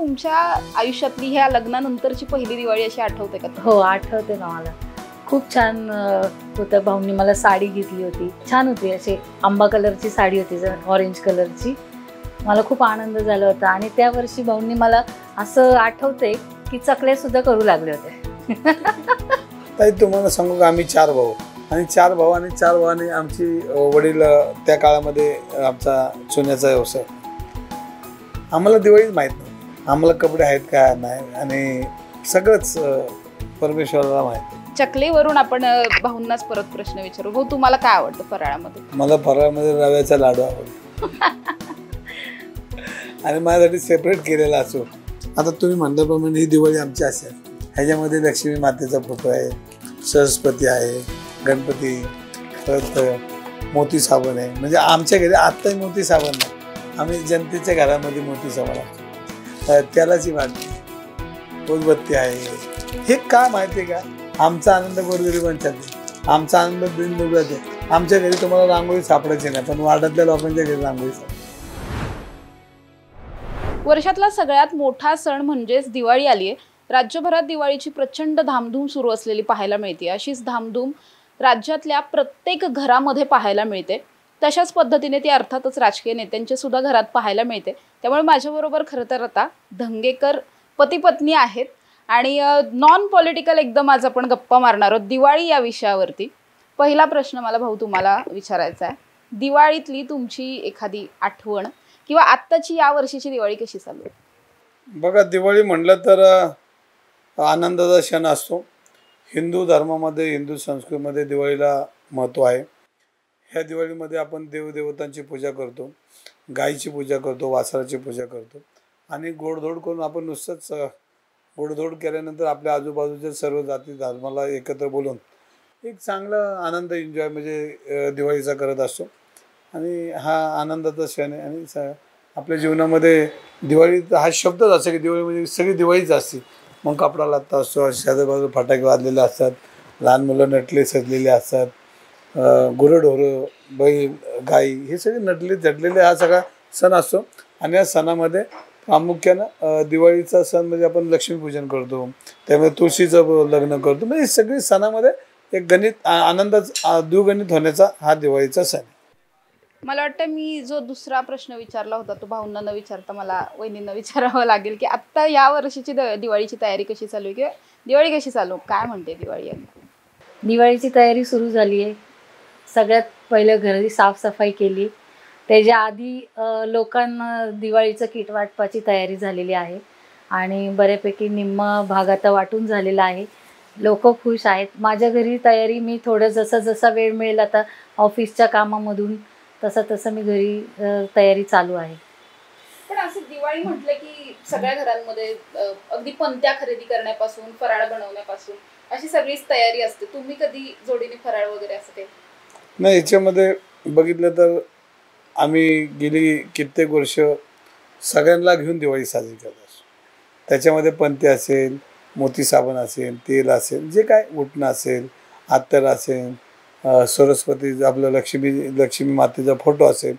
तुमच्या आयुष्यातली ह्या लग्नानंतरची पहिली दिवाळी अशी आठवते का? हो, आठवते ना मला. खूप छान होतं. भाऊंनी मला साडी घेतली होती, छान होती. अशी आंबा कलरची साडी होती, ऑरेंज कलरची. मला खूप आनंद झाला होता. आणि त्या वर्षी भाऊंनी मला असं आठवते की चकल्या सुद्धा करू लागले होते. ताई तुम्हाला सांगू का, आम्ही 4 भाऊ आणि 4 भाऊ आणि 4 भावांनी आमची वडील त्या काळामध्ये आमचा चुन्याचा व्यवसाय. आम्हाला दिवाळीच माहीत नाही, आम्हाला कपडे आहेत का नाही, आणि सगळंच परमेश्वराला माहिती. चकलीवरून आपण भाऊंनाच परत प्रश्न विचारू. भाऊ, तुम्हाला काय आवडतं फराळामध्ये? मला फराळामध्ये रव्याचा लाडू आवडतो आणि माझ्यासाठी सेपरेट केलेला असो. आता तुम्ही म्हणल्याप्रमाणे ही दिवाळी आमची असेल, ह्याच्यामध्ये लक्ष्मी मातेचा फोटो आहे, सरस्वती आहे, गणपती, परत मोती साबण आहे. म्हणजे आमच्या घरी आत्ताही मोती साबण नाही, आम्ही जनतेच्या घरामध्ये मोती साबण असतो, त्यालाची वाटते, उदबत्ती आहे. हे काय माहिती आहे का, आमचा आनंद गोरगरिबांच्यात आहे, आमचा आनंद बिनबुडात आहे. आमच्या घरी तुम्हाला रांगोळी सापडायची नाही, पण वाड्यातल्या लोकांच्या घरी रांगोळी सापडते. वर्षातला सगळ्यात मोठा सण म्हणजेच दिवाळी आली आहे. राज्यभरात दिवाळीची प्रचंड धामधूम सुरू असलेली पाहायला मिळते. अशीच धामधूम राज्यातल्या प्रत्येक घरामध्ये पाहायला मिळते. तशाच पद्धतीने ती अर्थातच राजकीय नेत्यांच्या सुद्धा घरात पाहायला मिळते. त्यामुळे माझ्याबरोबर खरं तर आता धंगेकर पती पत्नी आहेत आणि नॉन पॉलिटिकल एकदम आज आपण गप्पा मारणार आहोत दिवाळी या विषयावरती. पहिला प्रश्न मला भाऊ तुम्हाला विचारायचा आहे, दिवाळीतली तुमची एखादी आठवण किंवा आत्ताची या वर्षीची दिवाळी कशी चालू आहे? बघा, दिवाळी म्हटलं तर आनंदाचा क्षण असतो. हिंदू धर्मामध्ये, हिंदू संस्कृतीमध्ये दिवाळीला महत्त्व आहे. ह्या दिवाळीमध्ये आपण देवदेवतांची पूजा करतो, गायीची पूजा करतो, वासराची पूजा करतो आणि गोडधोड करून आपण नुसतंच गोडधोड केल्यानंतर आपल्या आजूबाजूच्या सर्व जाती धर्माला एकत्र बोलून एक चांगला आनंद एन्जॉय म्हणजे दिवाळीचा करत असतो. आणि हा आनंदाचा क्षण आहे. आणि आपल्या जीवनामध्ये दिवाळी हा शब्दच असं की दिवाळी म्हणजे सगळी दिवाळीच असते. मग कपडा लत्ता असतो, शेजारबाजू फटाके वाजलेले असतात, लहान मुलं नटले सजलेले असतात, गुरंढोरं, बैल, गाई हे सगळे नटले झटलेले हा सगळा सण असतो. आणि या सणामध्ये प्रामुख्यानं दिवाळीचा सण म्हणजे आपण लक्ष्मीपूजन करतो, त्यामुळे तुळशीचं लग्न करतो. म्हणजे सगळी सणामध्ये एक गणित आनंदाचा द्विगणित होण्याचा हा दिवाळीचा सण आहे. मला वाटतं मी जो दुसरा प्रश्न विचारला होता तो भाऊंना न विचारता मला वहिनींना विचारावं लागेल की आत्ता या वर्षीची दिवाळीची तयारी कशी चालू आहे किंवा दिवाळी कशी चालू, काय म्हणते दिवाळी? दिवाळीची तयारी सुरू झाली आहे. सगळ्यात पहिलं घरी साफसफाई केली. त्याच्या आधी लोकांना दिवाळीचं किट वाटपाची तयारी झालेली आहे आणि बऱ्यापैकी निम्मा भाग आता वाटून झालेला आहे. लोक खुश आहेत. माझ्या घरी तयारी मी थोडं जसा वेळ मिळेल आता ऑफिसच्या कामामधून तसं मी घरी तयारी चालू आहे. पण असं दिवाळी म्हटलं की सगळ्या घरांमध्ये अगदी पंत्या खरेदी करण्यापासून फराळ बनवण्यापासून अशी सगळीच तयारी असते. तुम्ही कधी जोडीने फराळ वगैरे असं काही? नाही, याच्यामध्ये बघितलं तर आम्ही गेली कित्येक वर्ष सगळ्यांना घेऊन दिवाळी साजरी करत असतो. त्याच्यामध्ये पंते असेल, मोती साबण असेल, तेल असेल, जे काय उठणं असेल, अत्तर असेल, सरस्वती आपलं लक्ष्मी मातेचा फोटो असेल,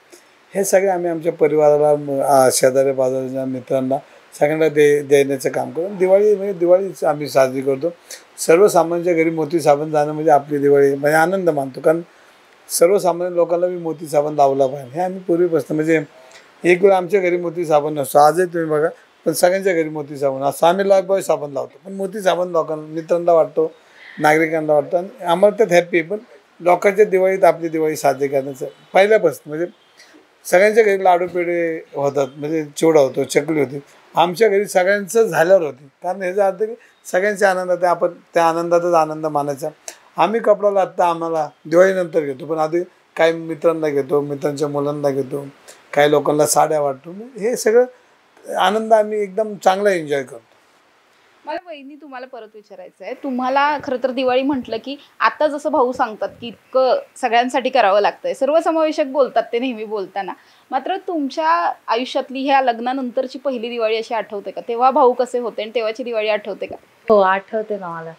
हे सगळे आम्ही आमच्या परिवाराला, शेजारी बाजाराच्या मित्रांना सगळ्यांना देण्याचं काम करून दिवाळी म्हणजे दिवाळीच आम्ही साजरी करतो. सर्वसामान्यांच्या घरी मोती साबण जाणं म्हणजे आपली दिवाळी म्हणजे आनंद मानतो. कारण सर्वसामान्य लोकांना मी मोती साबण लावला पाहिजे हे आम्ही पूर्वीपासून, म्हणजे एक वेळ आमच्या घरी मोती साबण नसतो, आजही तुम्ही बघा, पण सगळ्यांच्या घरी मोती साबण असतो. आम्ही लाईफबॉय साबण लावतो, पण मोती साबण लोकांना, मित्रांना वाटतो, नागरिकांना वाटतं आणि आम्हाला त्यात हॅप्पी. पण लोकांच्या दिवाळीत आपली दिवाळी साजरी करण्याचं पहिल्यापासून म्हणजे सगळ्यांच्या घरी लाडू पेढे होतात, म्हणजे चिवडा होतो, चकली होती. आमच्या घरी सगळ्यांचं झाल्यावर होती. कारण ह्याचा अर्थ की सगळ्यांच्या आनंदात आपण त्या आनंदातच आनंद मानायचा. आम्ही कपडा आत्ता आम्हाला दिवाळीनंतर घेतो, पण आधी काही मित्रांना घेतो, मित्रांच्या मुलांना घेतो, काही लोकांना साड्या वाटतो. हे सगळं आनंद आम्ही एकदम चांगला एन्जॉय करतो. मला वहिनी तुम्हाला परत विचारायचं आहे, तुम्हाला खरं तर दिवाळी म्हटलं की आता जसं भाऊ सांगतात की इतकं सगळ्यांसाठी करावं लागतंय, सर्वसमावेशक बोलतात ते नेहमी बोलताना, मात्र तुमच्या आयुष्यातली ह्या लग्नानंतरची पहिली दिवाळी अशी आठवते का? तेव्हा भाऊ कसे होते आणि तेव्हाची दिवाळी आठवते का? हो, आठवते ना मला.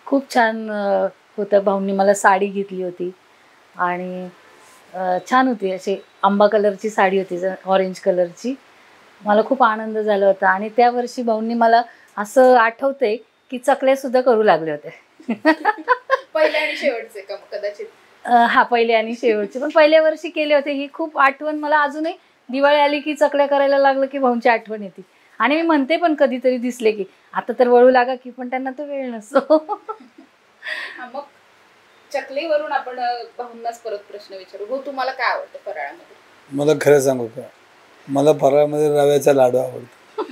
खूप छान होतं. भाऊंनी मला साडी घेतली होती आणि छान होती. अशी आंबा कलरची साडी होती, ऑरेंज कलरची. मला खूप आनंद झाला होता. आणि त्या वर्षी भाऊंनी मला असं आठवतंय की चकल्या सुद्धा करू लागले होते. पहिले आणि शेवटचे का कदाचित? हा, पहिले आणि शेवटचे, पण पहिल्या वर्षी केले होते. ही खूप आठवण मला अजूनही, दिवाळी आली की चकल्या करायला लागलं की भाऊंची आठवण येते. आणि मी म्हणते पण कधीतरी दिसले की आता तर वळू लागा की, पण त्यांना तो वेळ नसतो. मग चकलीवरून आपण भाऊंनाच परत प्रश्न विचारू. हो, तुम्हाला काय आवडतं फराळामध्ये? मला खरं सांगू का, मला फराळामध्ये रव्याचा लाडू आवडतो.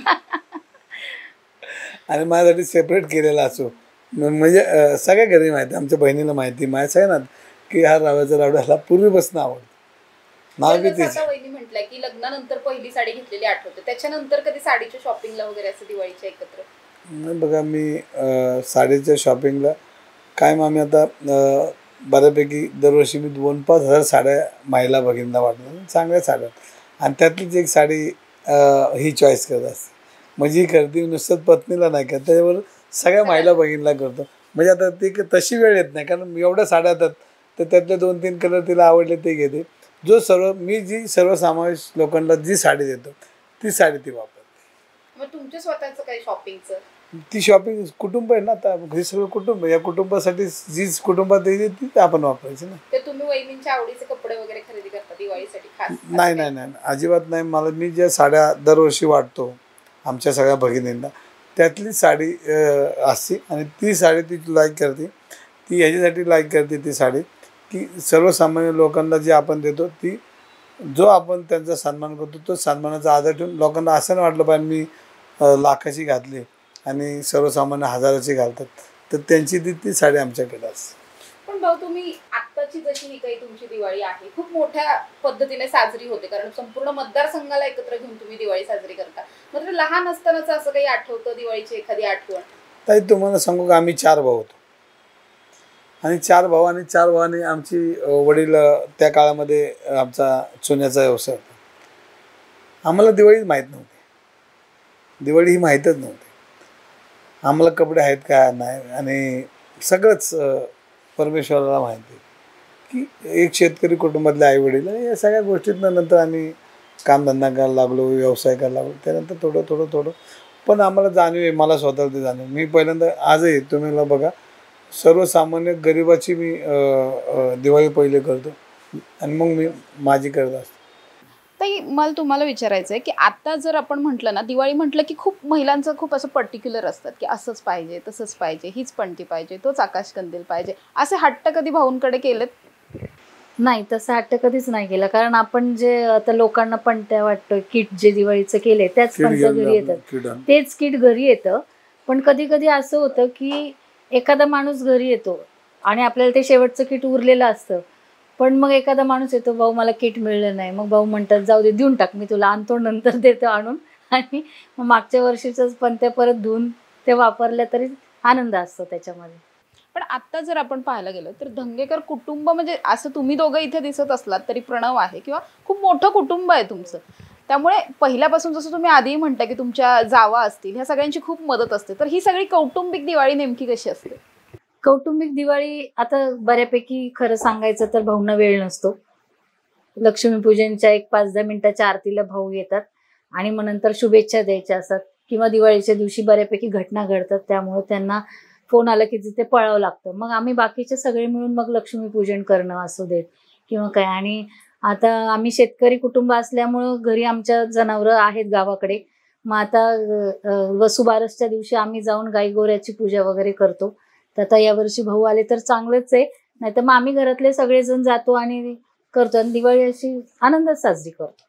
आणि माझ्यासाठी सेपरेट केलेला असो, म्हणजे सगळ्या घरी माहिती, आमच्या बहिणीला माहिती, माझ्या सगळ्यांना, की हा रव्याचा लाडू ह्याला पूर्वीपासून आवडतो. नाव बी तेच. वहिनी म्हटलं की लग्नानंतर पहिली साडी घेतलेली आठवते, त्याच्यानंतर कधी साडीच्या शॉपिंगला वगैरे असं दिवाळीच्या एकत्र? नाही बघा, मी साडीच्या शॉपिंगला कायम आम्ही आता बऱ्यापैकी दरवर्षी मी 2-5 हजार साड्या महिला भगिनींना वाटल्या, चांगल्या साड्या. आणि त्यातलीच एक साडी ही चॉईस करत असते. म्हणजे ही करते नुसतं पत्नीला नाही करत, त्याच्यावर सगळ्या महिला भगिनीला करतो. म्हणजे आता ती तशी वेळ येत नाही, कारण एवढ्या साड्या येतात तर त्यातले 2-3 कलर तिला आवडले ते घेते. मी जी सर्वसामावेश लोकांना जी साडी देतो ती साडी ती वापरते. मग तुमच्या स्वतःचं काही शॉपिंगचं? ती शॉपिंग कुटुंब आहे ना, आता हे सगळं कुटुंब, या कुटुंबासाठी जी कुटुंबात येते ती आपण वापरायची ना. ते तुम्ही वहिनींच्या आवडीचे कपडे वगैरे खरेदी करता दिवाळीसाठी खास? नाही नाही नाही, अजिबात नाही. मी ज्या साड्या दरवर्षी वाटतो आमच्या सगळ्या भगिनींना, त्यातली साडी असते. आणि ती साडी ती लाईक करते, ती ह्याच्यासाठी लाईक करते ती साडी, की सर्वसामान्य लोकांना जे आपण देतो, ती जो आपण त्यांचा सन्मान करतो तो सन्मानाचा आदर ठेवून, लोकांना असं नाही वाटलं पाहिजे मी लाखाची घातली आणि सर्वसामान्य हजाराची घालतात, तर त्यांची ती साडी आमच्याकडे असते. पण भाऊ, तुम्ही आत्ताची जशी ही काही तुमची दिवाळी आहे खूप मोठ्या पद्धतीने साजरी होते, कारण संपूर्ण मतदारसंघाला एकत्र घेऊन तुम्ही दिवाळी साजरी करता. मात्र लहान असतानाच असं काही आठवतं, दिवाळीची एखादी आठवण? ताई, तुम्हाला सांगू का, आम्ही 4 भाऊ होतो. आणि 4 भाऊ आणि 4 भावांनी आमची वडील त्या काळामध्ये आमचा चुन्याचा व्यवसाय होता. आम्हाला दिवाळी माहीत नव्हती, दिवाळी ही माहीतच नव्हती आम्हाला. कपडे आहेत का नाही, आणि सगळंच परमेश्वराला माहिती की एक शेतकरी कुटुंबातले आई वडील, या सगळ्या गोष्टीतनं नंतर आम्ही कामधंदा करायला लागलो, व्यवसाय करायला लागलो. त्यानंतर थोडं पण आम्हाला जाणीव आहे, मला स्वतःला ते जाणीव. मी पहिल्यांदा आजही तुम्ही बघा, सर्वसामान्य गरिबाची मी दिवाळी पहिले करतो आणि मग मी माझी करत असतो. ताई, मला तुम्हाला विचारायचं आहे की आता जर आपण म्हटलं ना, दिवाळी म्हटलं की खूप महिलांचं खूप असं पर्टिक्युलर असतात की असंच पाहिजे, तसंच पाहिजे, हीच पणती पाहिजे, तोच आकाशकंदील पाहिजे, असे हट्ट कधी भाऊंकडे केलेत? नाही, तसं हट्ट कधीच नाही केला. कारण आपण जे आता लोकांना पणत्या वाटतोय, किट जे दिवाळीचं केले त्याच पणत्या घरी येतात, तेच किट घरी येतं. पण कधी कधी असं होतं की एखादा माणूस घरी येतो आणि आपल्याला ते शेवटचं किट उरलेलं असतं, पण मग एखादा माणूस येतो, भाऊ मला किट मिळलं नाही. मग भाऊ म्हणतात जाऊ दे, देऊन टाक, मी तुला आणतो, नंतर देतो आणून. आणि मग मागच्या वर्षीच पणत्या परत धुवून ते वापरल्या तरी आनंद असतो त्याच्यामध्ये. पण आता जर आपण पाहायला गेलो तर धंगेकर कुटुंब, म्हणजे असं तुम्ही दोघं इथे दिसत असलात तरी प्रणव आहे किंवा खूप मोठं कुटुंब आहे तुमचं. त्यामुळे पहिल्यापासून जसं तुम्ही आधीही म्हणता की तुमच्या जावा असतील, ह्या सगळ्यांची खूप मदत असते, तर ही सगळी कौटुंबिक दिवाळी नेमकी कशी असते? कौटुंबिक दिवाळी आता बऱ्यापैकी खरं सांगायचं तर भाऊंना वेळ नसतो. लक्ष्मीपूजनच्या 1-5-10 मिनिटाच्या आरतीला भाऊ येतात आणि मग नंतर शुभेच्छा द्यायच्या असतात, किंवा दिवाळीच्या दिवशी बऱ्यापैकी घटना घडतात, त्यामुळे त्यांना फोन आला की तिथे पळावं लागतं. मग आम्ही बाकीचे सगळे मिळून मग लक्ष्मीपूजन करणं असू देत किंवा काय. आणि आता आम्ही शेतकरी कुटुंब असल्यामुळं घरी आमच्या जनावरं आहेत गावाकडे. मग आता वसुबारसच्या दिवशी आम्ही जाऊन गाई गोऱ्याची पूजा वगैरे करतो. तर आता यावर्षी भाऊ आले तर चांगलंच आहे, नाही तर मग आम्ही घरातले सगळेजण जातो आणि करतो, आणि दिवाळी अशी आनंदात साजरी करतो.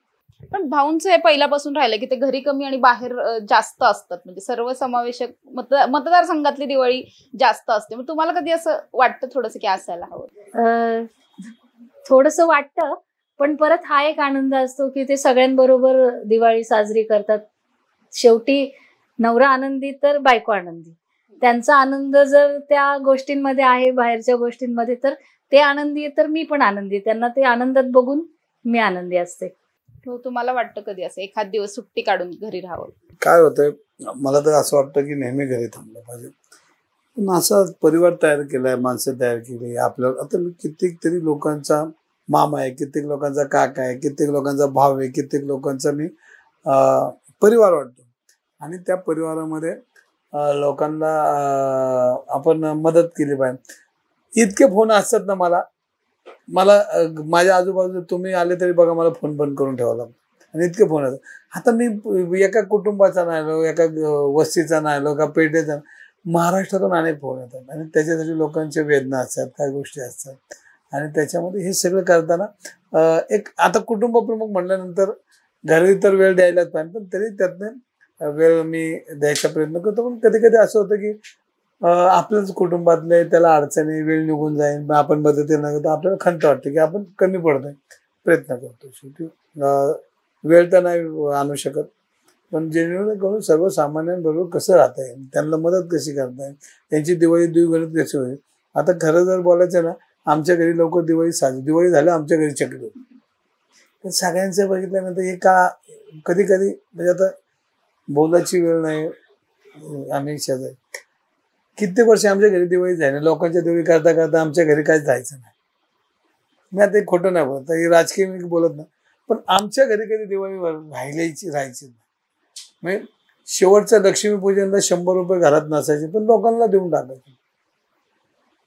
पण भाऊंचं हे पहिल्यापासून राहिलं की ते घरी कमी आणि बाहेर जास्त असतात, म्हणजे सर्वसमावेशक मतदारसंघातली दिवाळी जास्त असते. मग तुम्हाला कधी असं वाटतं थोडंसं की असायला हवं? थोडंसं वाटतं, पण परत हा एक आनंद असतो की ते सगळ्यांबरोबर दिवाळी साजरी करतात. शेवटी नवरा आनंदी तर बायको आनंदी. त्यांचा आनंद जर त्या गोष्टींमध्ये आहे, बाहेरच्या गोष्टींमध्ये, तर ते आनंदी आहे तर मी पण आनंदी आहे. त्यांना ते आनंदात बघून मी आनंदी असते. हो, तुम्हाला वाटतं कधी असं एखाद दिवस सुट्टी काढून घरी राहावं? काय होतंय, मला तर असं वाटतं की नेहमी घरी थांबलं पाहिजे. पण असा परिवार तयार केलाय, माणसं तयार केली आपल्याला. आता मी कित्येक तरी लोकांचा मामा आहे, कित्येक लोकांचा काका आहे, कित्येक लोकांचा भाव आहे, कित्येक लोकांचा मी परिवार वाटतो आणि त्या परिवारामध्ये लोकांना आपण मदत केली पाहिजे. इतके फोन असतात ना मला माझ्या आजूबाजूला तुम्ही आले तरी बघा मला फोन बंद करून ठेवावा लागतो आणि इतके फोन येतात. आता मी एका कुटुंबाचा नाही आलो, एका वस्तीचा नाही आलो, एका पेठेचा, महाराष्ट्रातून अनेक फोन येतात आणि त्याच्यासाठी लोकांच्या वेदना असतात, काही गोष्टी असतात आणि त्याच्यामध्ये हे सगळं करताना एक आता कुटुंब प्रमुख म्हटल्यानंतर घरी तर वेळ द्यायलाच पाहिजे, पण तरी त्यातनं वेळ मी द्यायचा प्रयत्न करतो. पण कधी कधी असं होतं की आपल्याच कुटुंबातले त्याला अडचणी वेळ निघून जाईल, आपण मदतीला नाही, तर आपल्याला खंत वाटते की आपण कमी पडतोय. प्रयत्न करतो शेवटी वेळ तर नाही आणू शकत, पण जेणेकरून करून सर्वसामान्यांबरोबर कसं राहता येईल, त्यांना मदत कशी करता येईल, त्यांची दिवाळी द्विगुणित कशी होईल. आता खरं जर बोलायचं ना, आमच्या घरी लवकर दिवाळी झालं आमच्या घरी चकली होती. तर सगळ्यांचं बघितल्यानंतर हे का कधी कधी म्हणजे आता बोलायची वेळ नाही. आम्ही शेजारी कित्येक वर्ष आमच्या घरी दिवाळी झाली, लोकांच्या दिवाळी करता करता आमच्या घरी काहीच जायचं नाही. मी आता एक खोटं नाही बोलत, हे राजकीय मी बोलत नाही, पण आमच्या घरी कधी दिवाळी राहायची नाही. म्हणजे शेवटचं लक्ष्मीपूजनला 100 रुपये घरात नसायचे, पण लोकांना देऊन टाकायचे.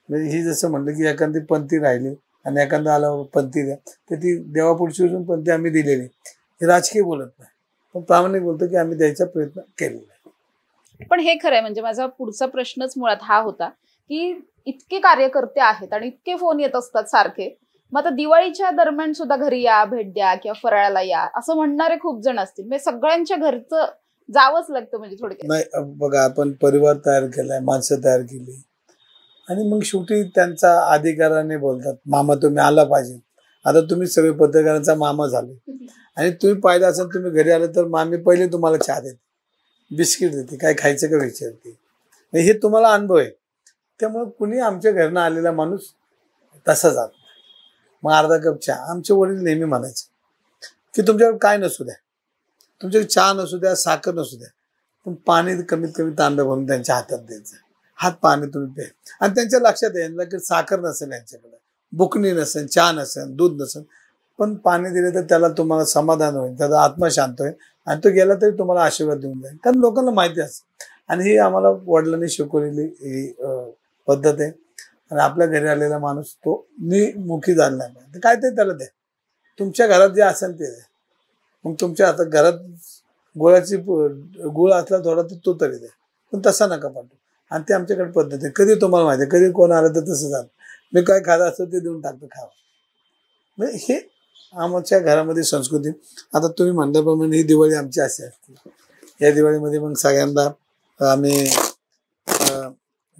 म्हणजे ही जसं म्हणलं की एखादी पंथी राहिली आणि एखादा आला पंथी द्या, तर ती देवापुढची उचलून पंथी आम्ही दिलेली. हे राजकीय बोलत नाही, पण प्रामाणिक बोलतो की आम्ही द्यायचा प्रयत्न केलेला आहे. पण हे खरंय, म्हणजे माझा पुढचा प्रश्नच मुळात हा होता की इतके कार्यकर्ते आहेत आणि इतके फोन येत असतात सारखे, मग आता दिवाळीच्या दरम्यान सुद्धा घरी या, भेट द्या किंवा फराळाला या असं म्हणणारे खूप जण असतील. म्हणजे सगळ्यांच्या घरचं जावंच लागतं म्हणजे थोडक्यात. नाही बघा, आपण परिवार तयार केलाय, माणसं तयार केली आणि मग शेवटी त्यांचा अधिकाराने बोलतात, मामा तुम्ही आला पाहिजे. आता तुम्ही सगळे पत्रकारांचा मामा झाले आणि तुम्ही पाहिलं असेल, तुम्ही घरी आले तर मामी पहिले तुम्हाला चहा देते, बिस्किट देते, काय खायचं का विचारते. हे तुम्हाला अनुभव आहे. त्यामुळे कुणी आमच्या घरनं आलेला माणूस तसा जात. मग अर्धा कप चहा, आमचे वडील नेहमी म्हणायचे की तुमच्याकडे काय नसू द्या, तुमच्याकडे चहा नसू द्या, साखर नसू द्या, पण पाणी कमीत कमी तांब्या भरून त्यांच्या हातात द्यायचं. हात पाणी तुम्ही प्या. आणि त्यांच्या लक्षात येईल की साखर नसेल यांच्याकडे, बुकणी नसेल, चहा नसेल, दूध नसेल, पण पाणी दिले तर त्याला तुम्हाला समाधान होईल, त्याचा आत्मा शांत होईल आणि तो गेला तरी तुम्हाला आशीर्वाद देऊन जाईल. कारण लोकांना माहिती असते आणि ही आम्हाला वडिलांनी शिकवलेली ही पद्धत आहे. आणि आपल्या घरी आलेला माणूस तो मुखी झाला नाही, काय ते त्याला द्या. तुमच्या घरात जे असेल ते द्या. मग तुमच्या आता घरात गुळ असला थोडा तर तो तरी द्या, पण तसा नका पाठवू. आणि ते आमच्याकडे पद्धत आहे. कधी तुम्हाला माहिती आहे, कधी कोण आलं तर तसं झालं, मी काय खात असतं ते देऊन टाकतो खावं. म्हणजे हे आमच्या घरामध्ये संस्कृती. आता तुम्ही म्हणल्याप्रमाणे ही दिवाळी आमची अशी असते. या दिवाळीमध्ये मग सगळ्यांना आम्ही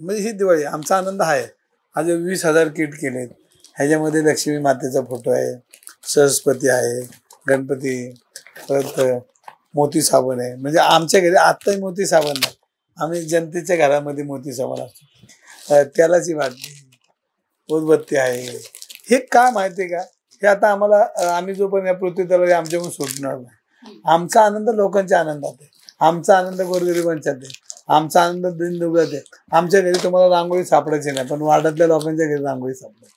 म्हणजे ही दिवाळी आमचा आनंद आहे. आज 20,000 किट केलेत. ह्याच्यामध्ये लक्ष्मी मातेचा फोटो आहे, सरस्वती आहे, गणपती, परत मोती साबण आहे. म्हणजे आमच्या घरी आत्ताही मोती साबण नाही, आम्ही जनतेच्या घरामध्ये मोती साबण असतो. तेलाची वाटणी, उदबत्ती आहे. हे काय माहिती आहे का, हे आता आम्हाला आम्ही जोपर्यंत या पृथ्वी तलावर आमच्याकडून सुटणार नाही. आमचा आनंद लोकांच्या आनंदात आहे, आमचा आनंद गोरगरिबांच्यात आहे, आमचा आनंद दिनदुबळ्यात आहे. आमच्या घरी तुम्हाला रांगोळी सापडायची नाही, पण वाड्यातल्या लोकांच्या घरी रांगोळी सापडते,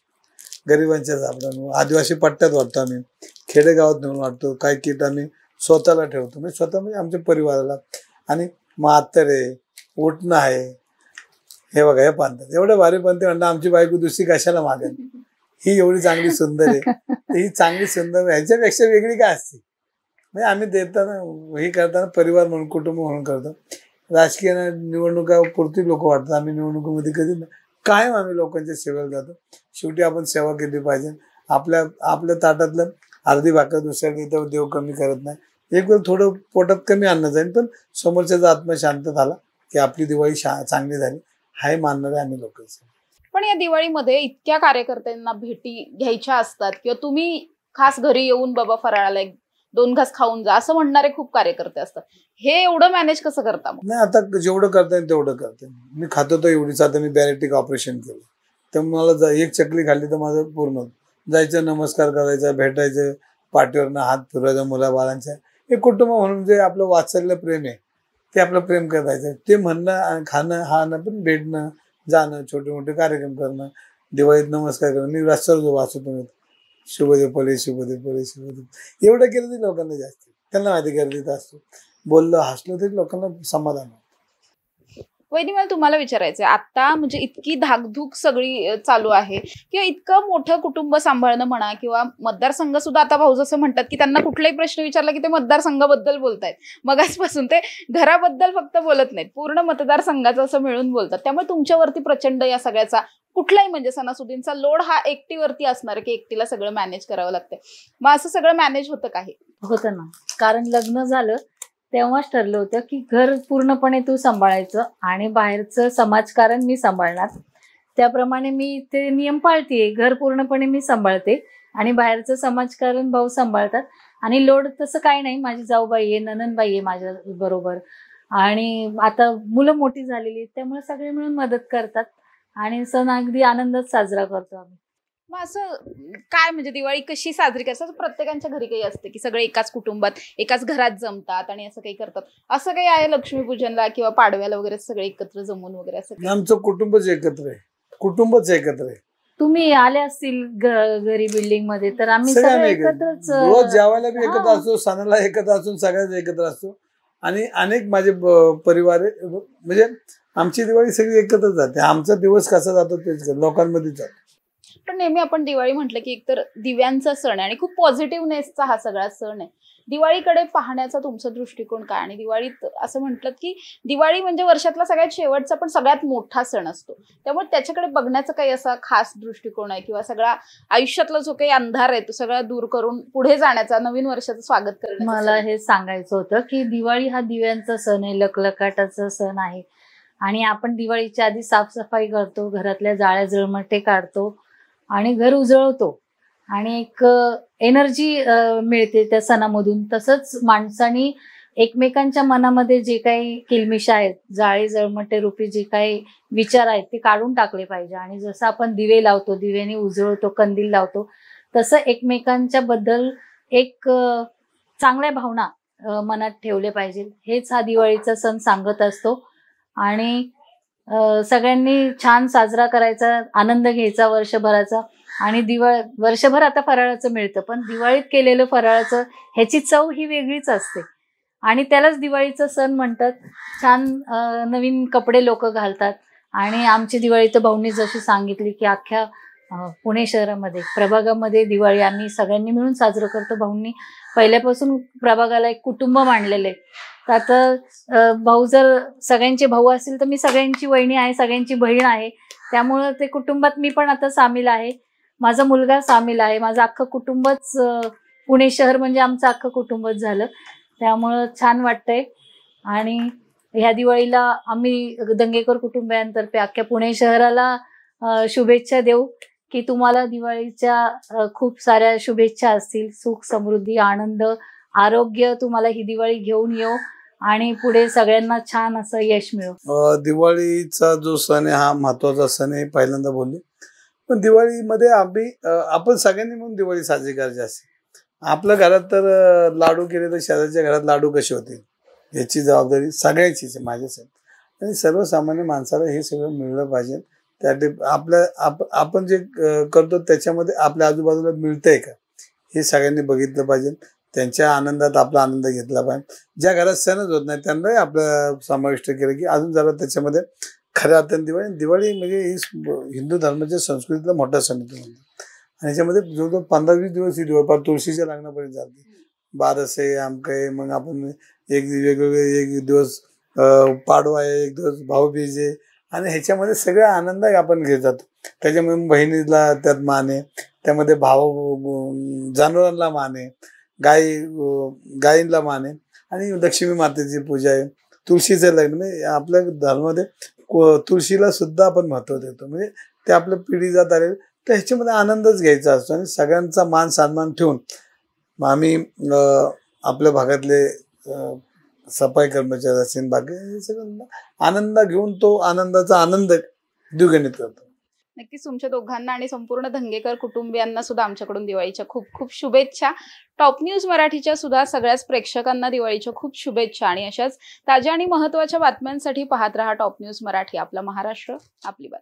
गरिबांच्या सापडा. आदिवासी पट्ट्यात वाटतो आम्ही, खेडेगावात नेऊन वाटतो. काही किट आम्ही स्वतःला ठेवतो, म्हणजे स्वतः म्हणजे आमच्या परिवाराला. आणि मातर आहे, उठणं आहे. हे बघा, हे पानतात एवढे भारी पण ते म्हणतात आमची बायको दुसरी कशाला मागेल, ही एवढी चांगली सुंदर आहे. ही चांगली सुंदर ह्याच्यापेक्षा वेगळी काय असते. म्हणजे आम्ही देताना हे करताना परिवार म्हणून, कुटुंब म्हणून करतो. राजकीय निवडणुका पुरती लोक वाटतात, आम्ही निवडणुकीमध्ये कधी नाही. कायम आम्ही लोकांच्या सेवेला जातो. शेवटी आपण सेवा केली पाहिजे. आपल्या ताटातलं अर्धी भाकर दुसऱ्या तर देव कमी करत नाही. एक वेळ थोडं पोटात कमी अन्न जाईल, पण समोरच्याचा आत्मा शांत झाला की आपली दिवाळी चांगली झाली, हाय मानणारे आम्ही लोक. पण या दिवाळीमध्ये इतक्या कार्यकर्त्यांना भेटी घ्यायच्या असतात किंवा तुम्ही खास घरी येऊन बाबा फराळाला 2 घास खाऊन जा असं म्हणणारे खूप कार्यकर्ते असतात. हे एवढं मॅनेज कसं करता मग? नाही, आता जेवढं करता येईल तेवढं करते. मी खातो तर एवढीच. आता मी बॅरेटिक ऑपरेशन केलं, तर मला एक चकली खाल्ली तर माझं पूर्ण जायचं, नमस्कार करायचा, भेटायचं, पाठीवरनं हात फिरवायचा मुलाबाळांच्या. हे कुटुंब म्हणून जे आपलं वात्सल्य प्रेम आहे ते आपलं प्रेम करायचं. ते म्हणणं, खाणं, हाणं, पण भेटणं, जाणं, छोटे मोठे कार्यक्रम करणं, दिवाळीत नमस्कार करणं. मी रस्त्यावर जो वाचतो शुभदे पले, शुभदे पले, शुभदे, एवढं केलं तरी लोकांना जास्त. त्यांना माहिती गर्दीत असतो. बोललं हसलं तरी लोकांना समाधान होतं. वहिनी, मला तुम्हाला विचारायचंय, आता म्हणजे इतकी धाकधूक सगळी चालू आहे किंवा इतकं मोठं कुटुंब सांभाळणं म्हणा किंवा मतदारसंघ सुद्धा, आता भाऊ जसं म्हणतात की त्यांना कुठलाही प्रश्न विचारला की ते मतदारसंघाबद्दल बोलतायत, मगाचपासून ते घराबद्दल फक्त बोलत नाहीत, पूर्ण मतदारसंघाचं असं मिळून बोलतात. त्यामुळे तुमच्यावरती प्रचंड या सगळ्याचा कुठलाही म्हणजे सणासुदींचा लोड हा एकटीवरती असणार की एकटीला सगळं मॅनेज करावं लागतंय. मग असं सगळं मॅनेज होतं काही? होतं ना, कारण लग्न झालं तेव्हाच ठरलं होतं की घर पूर्णपणे तू सांभाळायचं आणि बाहेरचं समाजकारण मी सांभाळणार. त्याप्रमाणे मी ते नियम पाळते. घर पूर्णपणे मी सांभाळते आणि बाहेरचं समाजकारण भाऊ सांभाळतात. आणि लोड तसं काही नाही, माझी जाऊबाई आहे, ननंदबाई आहे माझ्या बरोबर, आणि आता मुलं मोठी झालेली आहेत, त्यामुळे सगळे मिळून मदत करतात आणि सण अगदी आनंदात साजरा करतो आम्ही. मग असं काय म्हणजे दिवाळी कशी साजरी करतात? प्रत्येकाच्या घरी काही असते की सगळे एकाच कुटुंबात एकाच घरात जमतात आणि असं काही करतात, असं काही आहे लक्ष्मीपूजनला किंवा पाडव्याला वगैरे सगळे एकत्र जमून वगैरे असं? आमचं कुटुंबच एकत्र आहे, कुटुंबच एकत्र आहे. तुम्ही आले असतील घरी बिल्डिंग मध्ये तर आम्ही सगळे सगळे आम्ही एकत्रच रोज जेवायला बी एकत्र असतो, सणाला एकत्र असतो, सगळ्याच एकत्र असतो. आणि अनेक माझे परिवार आहे, म्हणजे आमची दिवाळी सगळी एकत्र जाते. आमचा दिवस कसा जातो तेच लोकांमध्ये जातो. पण नेहमी आपण दिवाळी म्हटलं की एकतर दिव्यांचा सण आहे आणि खूप पॉझिटिव्हनेसचा हा सगळा सण आहे. दिवाळीकडे पाहण्याचा तुमचा दृष्टिकोन काय? आणि दिवाळीत असं म्हटलं की दिवाळी म्हणजे वर्षातला सगळ्यात शेवटचा पण सगळ्यात मोठा सण असतो, त्यामुळे त्याच्याकडे बघण्याचा काही असा खास दृष्टिकोन आहे किंवा सगळा आयुष्यातला जो काही अंधार आहे तो सगळा दूर करून पुढे जाण्याचा, नवीन वर्षाचं स्वागत करण्याचा? मला हे सांगायचं होतं की दिवाळी हा दिव्यांचा सण आहे, लखलखाटाचा सण आहे. आणि आपण दिवाळीच्या आधी साफसफाई करतो, घरातल्या जाळ्या जळमटे काढतो आणि घर उजळवतो आणि एक एनर्जी मिळते त्या सणामधून. तसंच माणसानी एकमेकांच्या मनामध्ये जे काही किलमिश आहेत, जाळे जळमटे रूपी जे काही विचार आहेत ते काढून टाकले पाहिजे. आणि जसं आपण दिवे लावतो, दिव्याने उजळवतो, कंदील लावतो, तसं एकमेकांच्या बद्दल एक चांगल्या भावना मनात ठेवले पाहिजे. हेच हा दिवाळीचा सण सांगत असतो. आणि सगळ्यांनी छान साजरा करायचा, आनंद घ्यायचा वर्षभराचा. आणि वर्षभर आता फराळाचं मिळतं, पण दिवाळीत केलेलं फराळाचं ह्याची चव ही वेगळीच असते आणि त्यालाच दिवाळीचं सण म्हणतात. छान नवीन कपडे लोक घालतात. आणि आमची दिवाळी तर भाऊंनी जशी सांगितली की अख्ख्या पुणे शहरामध्ये प्रभागामध्ये दिवाळी आम्ही सगळ्यांनी मिळून साजरं करतो. भाऊंनी पहिल्यापासून प्रभागाला एक कुटुंब मांडलेलं आहे. तर आता भाऊ जर सगळ्यांचे भाऊ असतील तर मी सगळ्यांची वहिनी आहे, सगळ्यांची बहीण आहे. त्यामुळं ते कुटुंबात मी पण आता सामील आहे, माझा मुलगा सामील आहे, माझं अख्खं कुटुंबच पुणे शहर म्हणजे आमचं अख्खं कुटुंबच झालं. त्यामुळं छान वाटतंय. आणि ह्या दिवाळीला आम्ही दंगेकर कुटुंबियांतर्फे अख्ख्या पुणे शहराला शुभेच्छा देऊ की तुम्हाला दिवाळीच्या खूप साऱ्या शुभेच्छा असतील. सुख, समृद्धी, आनंद, आरोग्य तुम्हाला ही दिवाळी घेऊन येऊ आणि पुढे सगळ्यांना छान असं यश मिळो. दिवाळीचा जो सण आहे हा महत्वाचा सण आहे, पहिल्यांदा बोललो. पण दिवाळीमध्ये आपण सगळ्यांनी म्हणून दिवाळी साजरी करायची असते. आपल्या घरात तर लाडू केले तर शेजारच्या घरात लाडू कसे होते याची जबाबदारी सगळ्यांचीच आहे, माझ्यासाठी. आणि सर्वसामान्य माणसाला हे सगळं मिळलं पाहिजे. त्या आपण जे करतो त्याच्यामध्ये आपल्या आजूबाजूला मिळतंय का हे सगळ्यांनी बघितलं पाहिजे. त्यांच्या आनंदात आपला आनंद घेतला पाहिजे. ज्या घरात सणच होत नाही त्यांनाही आपलं समाविष्ट केलं की अजून जरा त्याच्यामध्ये खऱ्या अर्थाने दिवाळी म्हणजे हिंदू धर्माच्या संस्कृतीतला मोठा सण येतो. आणि याच्यामध्ये जवळजवळ 15-20 दिवस ही दिवाळी तुळशीच्या लग्नापर्यंत जाते. बारसे आमके, मग आपण एक दिवस पाडवा आहे, एक दिवस भाऊबीज आहे. आणि ह्याच्यामध्ये सगळ्या आनंद आपण घेत जातो. त्याच्यामध्ये बहिणीला त्यात मान आहे, त्यामध्ये जनावरांना मान आहे, गायींना मान आहे. आणि लक्ष्मी मातेची पूजा आहे, तुळशीचं लग्न. म्हणजे आपल्या धर्मामध्ये तुळशीला सुद्धा आपण महत्व देतो. म्हणजे ते आपल्या पिढी जात आले तर ह्याच्यामध्ये आनंदच घ्यायचा असतो. आणि सगळ्यांचा मान सन्मान ठेवून आम्ही आपल्या भागातले सफाई कर्मचारी असेल, बाकी सगळं आनंद घेऊन तो आनंदाचा आनंद द्विगुणित करतो. नक्कीच तुमच्या दोघांना आणि संपूर्ण धंगेकर कुटुंबियांना सुद्धा आमच्याकडून दिवाळीच्या खूप खूप शुभेच्छा. टॉप न्यूज मराठीच्या सुद्धा सगळ्याच प्रेक्षकांना दिवाळीच्या खूप शुभेच्छा. आणि अशाच ताज्या आणि महत्त्वाच्या बातम्यांसाठी पाहत रहा टॉप न्यूज मराठी. आपला महाराष्ट्र, आपली बात.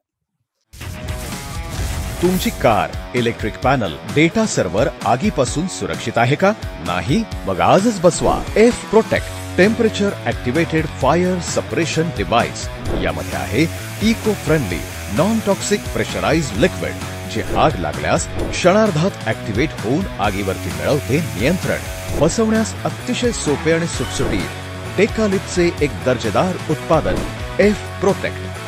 तुमची car, electric panel, data server आगीपासून सुरक्षित आहे का? नाही? मग आजच बसवा F Protect. Temperature activated fire suppression device यामध्ये आहे eco friendly non toxic pressurised liquid, जे आग लागल्यास क्षणार्धात ॲक्टिवेट होऊन आगीवरती मिळवते नियंत्रण. बसवण्यास अतिशय सोपे आणि सुटसुटीत टेकालिपचे एक दर्जेदार उत्पादन एफ प्रोटेक्ट.